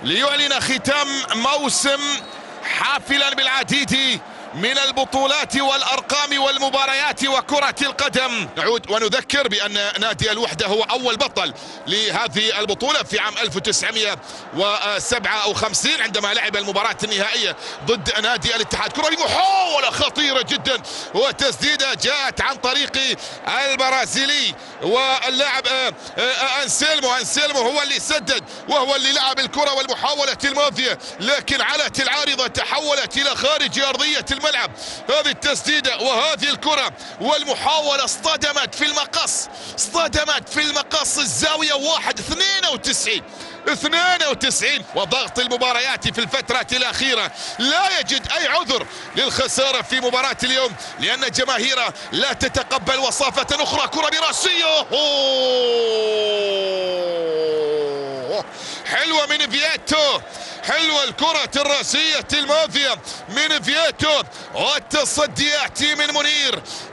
ليعلن ختام موسم حافلا بالعديد من البطولات والأرقام والمباريات وكرة القدم. نعود ونذكر بأن نادي الوحدة هو أول بطل لهذه البطولة في عام 1957 عندما لعب المباراة النهائية ضد نادي الاتحاد. كرة محاولة خطيرة جدا وتسديدة جاءت عن طريق البرازيلي واللاعب أنسيلمو هو اللي سدد وهو اللي لعب الكرة والمحاولة الماضية، لكن علت العارضة تحولت إلى خارج أرضية الملعب. هذه التسديدة وهذه الكرة والمحاولة اصطدمت في المقص الزاوية 92 وضغط المباريات في الفترة الأخيرة لا يجد أي عذر للخسارة في مباراة اليوم، لأن جماهيره لا تتقبل وصافة أخرى. كرة براسية حلوة من فييتو، حلوة الكرة الراسية الماضية من فييتو، والتصدي يأتي من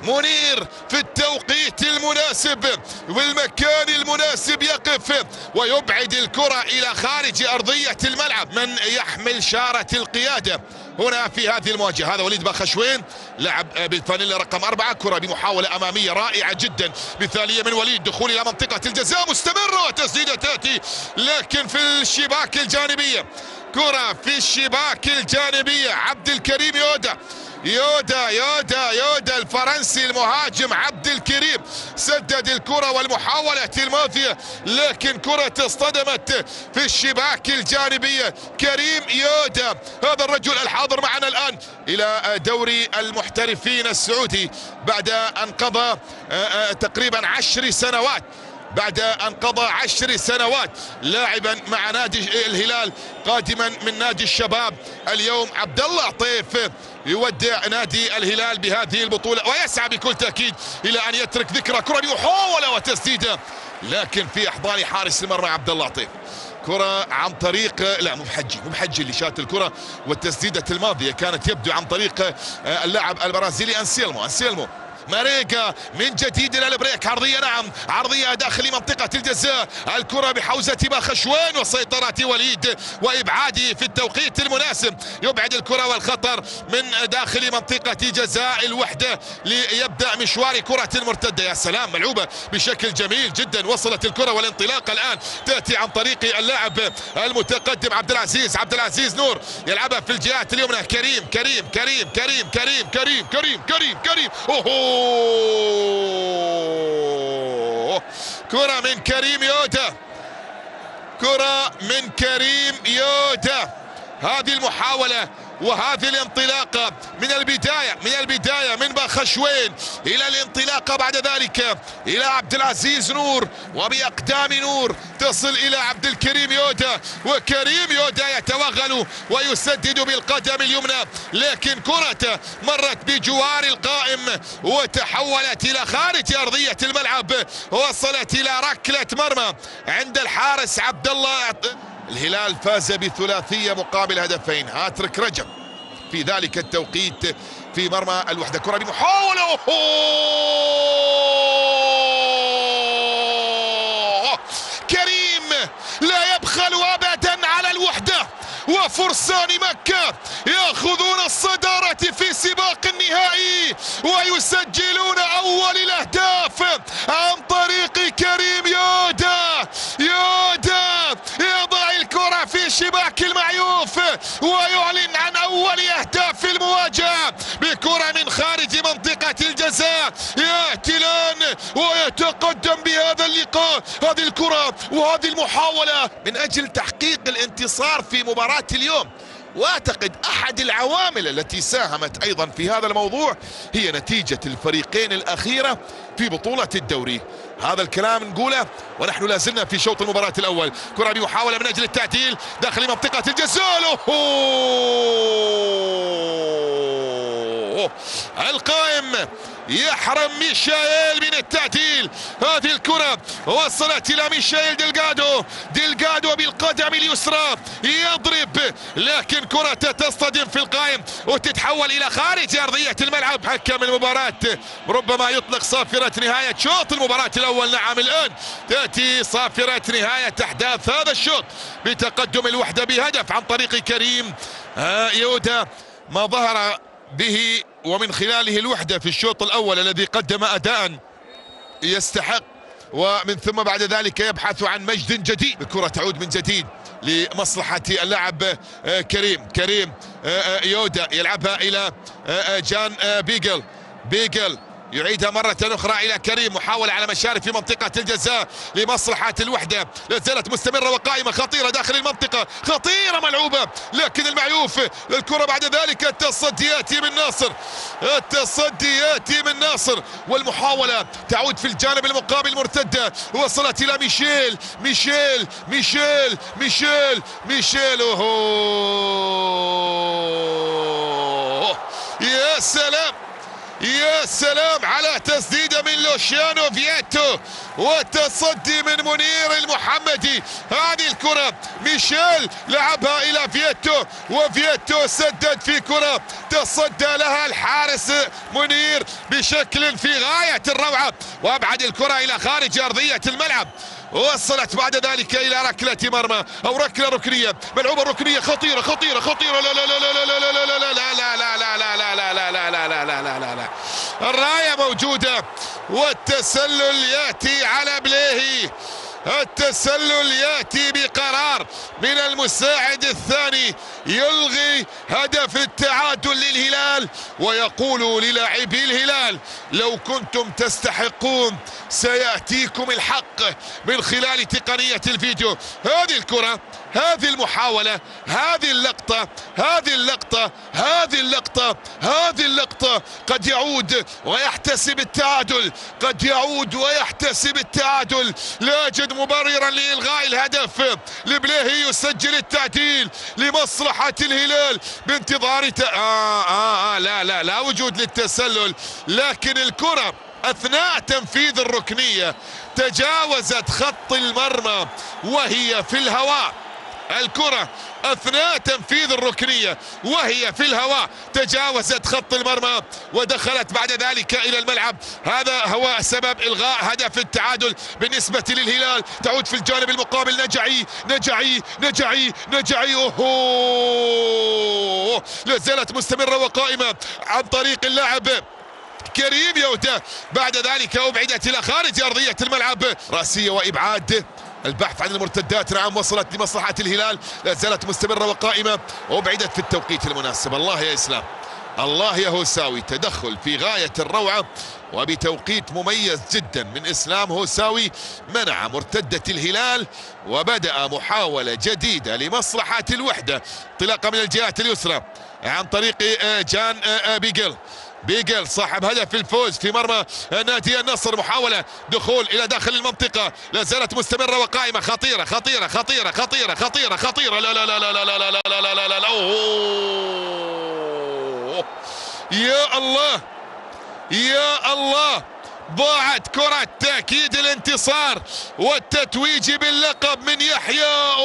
منير في التوقيت المناسب والمكان المناسب، يقف ويبعد الكرة إلى خارج أرضية الملعب. من يحمل شارة القيادة هنا في هذه المواجهة؟ هذا وليد باخشوين، لعب بالفانيلا رقم 4. كرة بمحاولة أمامية رائعة جدا مثالية من وليد، دخول إلى منطقة الجزاء مستمرة وتسديدة تأتي لكن في الشباك الجانبية. كرة في الشباك الجانبية، عبد الكريم يودا الفرنسي المهاجم عبد الكريم سدد الكرة والمحاولة الماضية، لكن كرة اصطدمت في الشباك الجانبية. كريم يودا هذا الرجل الحاضر معنا الآن إلى دوري المحترفين السعودي بعد أن قضى تقريبا 10 سنوات، بعد أن قضى 10 سنوات لاعبا مع نادي الهلال قادما من نادي الشباب. اليوم عبد الله عطيف يودع نادي الهلال بهذه البطولة ويسعى بكل تأكيد إلى أن يترك ذكرى. كرة محاولة وتسديدة لكن في أحضان حارس المرمى عبد الله عطيف. كرة عن طريق مو بحجي اللي شات الكرة، والتسديدة الماضية كانت يبدو عن طريق اللاعب البرازيلي أنسيلمو. ماريجا من جديد الى البريك، عرضية داخل منطقة الجزاء، الكرة بحوزة باخشوين وسيطرة وليد وابعاده في التوقيت المناسب، يبعد الكرة والخطر من داخل منطقة جزاء الوحدة ليبدأ مشوار كرة المرتدة. يا سلام، ملعوبة بشكل جميل جدا، وصلت الكرة والانطلاق الآن تأتي عن طريق اللاعب المتقدم عبد العزيز نور، يلعبها في الجهات اليمنى. كريم اوهو، كرة من كريم يودا. هذه المحاولة وهذه الانطلاقة من البداية من باخشوين إلى الانطلاقة بعد ذلك إلى عبد العزيز نور، وبأقدام نور تصل إلى عبد الكريم يودا، وكريم يودا يتوغل ويسدد بالقدم اليمنى، لكن كرة مرت بجوار القائم وتحولت إلى خارج أرضية الملعب، وصلت إلى ركلة مرمى عند الحارس عبد الله. الهلال فاز بثلاثية مقابل هدفين، هاتريك رجب في ذلك التوقيت في مرمى الوحدة. كرة بمحاولة كريم لا يبخل أبدا على الوحدة، وفرسان مكة يأخذون الصدارة في سباق النهائي ويسجلون أول الأهداف عن طريق كريم يودا يضع الكرة في شباك المعيوف ويعلن عن أول أهداف المواجهة بكرة من خارج منطقة الجزاء. يأتي الآن ويتقدم بهذا اللقاء، هذه الكرة وهذه المحاولة من أجل تحقيق الانتصار في مباراة اليوم. واعتقد احد العوامل التي ساهمت ايضا في هذا الموضوع هي نتيجة الفريقين الاخيرة في بطولة الدوري. هذا الكلام نقوله ونحن لازلنا في شوط المباراة الاول. كرة بمحاولة من اجل التعديل داخل منطقة الجزاء، القائم يحرم ميشائيل من التعديل. هذه الكرة وصلت الى ميشائيل دلغادو. ديلغادو بالقدم اليسرى يضرب، لكن كرة تصطدم في القائم وتتحول إلى خارج أرضية الملعب. حكم المباراة ربما يطلق صافرة نهاية شوط المباراة الأول. نعم، الآن تأتي صافرة نهاية أحداث هذا الشوط بتقدم الوحدة بهدف عن طريق كريم يودا، ما ظهر به ومن خلاله الوحدة في الشوط الأول الذي قدم أداء يستحق، ومن ثم بعد ذلك يبحث عن مجد جديد. الكرة تعود من جديد لمصلحة اللاعب كريم يودا، يلعبها إلى جان بيجل يعيدها مرة أخرى إلى كريم، محاولة على مشارف في منطقة الجزاء لمصلحة الوحدة، لا زالت مستمرة وقائمة خطيرة داخل المنطقة، خطيرة ملعوبة، لكن المعيوف للكرة بعد ذلك التصدي يأتي من ناصر، والمحاولة تعود في الجانب المقابل مرتدة، وصلت إلى ميشيل يا سلام على تسديدة من لوشيانو فييتو والتصدي من منير المحمدي. هذه الكرة ميشيل لعبها إلى فييتو، وفييتو سدد في كرة تصدى لها الحارس منير بشكل في غاية الروعة، وأبعد الكرة إلى خارج أرضية الملعب. وصلت بعد ذلك إلى ركلة مرمى أو ركلة ركنية، ملعوبة ركنية خطيرة لا لا لا لا لا لا لا لا لا، الراية موجودة والتسلل يأتي على بليهي، التسلل يأتي بقرار من المساعد الثاني يلغي هدف التعادل للهلال، ويقول للاعبي الهلال لو كنتم تستحقون سيأتيكم الحق من خلال تقنية الفيديو. هذه الكرة، هذه المحاولة، هذه اللقطة قد يعود ويحتسب التعادل، لا أجد مبررا لإلغاء الهدف. لبليهي يسجل التعديل لمصلحة الهلال بانتظار لا وجود للتسلل، لكن الكرة أثناء تنفيذ الركنية تجاوزت خط المرمى وهي في الهواء. الكرة أثناء تنفيذ الركنية وهي في الهواء تجاوزت خط المرمى ودخلت بعد ذلك إلى الملعب. هذا هو سبب إلغاء هدف التعادل بالنسبة للهلال. تعود في الجانب المقابل نجعي لازالت مستمرة وقائمة عن طريق اللاعب كريم يودا، بعد ذلك أبعدت إلى خارج أرضية الملعب. رأسية وإبعاد، البحث عن المرتدات. نعم، وصلت لمصلحة الهلال، لا زالت مستمرة وقائمة وأبعدت في التوقيت المناسب. الله يا إسلام، الله يا هوساوي، تدخل في غاية الروعة وبتوقيت مميز جدا من إسلام هوساوي، منع مرتدة الهلال وبدأ محاولة جديدة لمصلحة الوحدة، انطلاقة من الجهات اليسرى عن طريق جان بيجل صاحب هدف الفوز في مرمى نادي النصر. محاولة دخول إلى داخل المنطقة، لا زالت مستمرة وقائمة، خطيرة لا لا لا لا لا لا لا لا لا لا لا لا. يا الله، ضاعت كرة تأكيد الانتصار والتتويج باللقب من يحيى.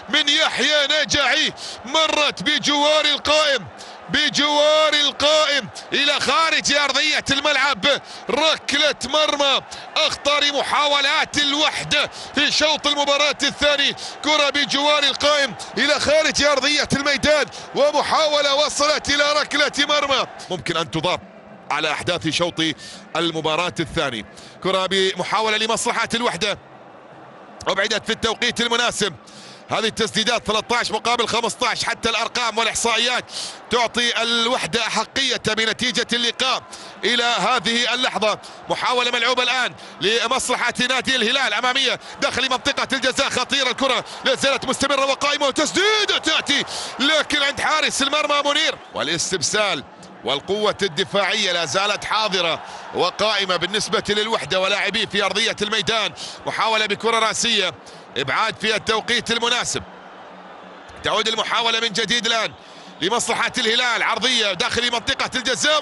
من يحيى نجعي، مرت بجوار القائم إلى خارج أرضية الملعب. ركلة مرمى، أخطر محاولات الوحدة في شوط المباراة الثاني، كرة بجوار القائم إلى خارج أرضية الميدان، ومحاولة وصلت إلى ركلة مرمى. ممكن أن تضاف على أحداث شوط المباراة الثاني. كرة بمحاولة لمصلحة الوحدة، أبعدت في التوقيت المناسب. هذه التسديدات 13 مقابل 15، حتى الأرقام والإحصائيات تعطي الوحدة أحقية بنتيجة اللقاء إلى هذه اللحظة. محاولة ملعوبة الآن لمصلحة نادي الهلال أمامية داخل منطقة الجزاء، خطيرة الكرة، لا زالت مستمرة وقائمة، وتسديدة تأتي لكن عند حارس المرمى منير. والاستبسال والقوة الدفاعية لا زالت حاضرة وقائمة بالنسبة للوحدة ولاعبيه في أرضية الميدان. محاولة بكرة رأسية، إبعاد في التوقيت المناسب. تعود المحاولة من جديد الآن لمصلحة الهلال، عرضية داخل منطقة الجزاء،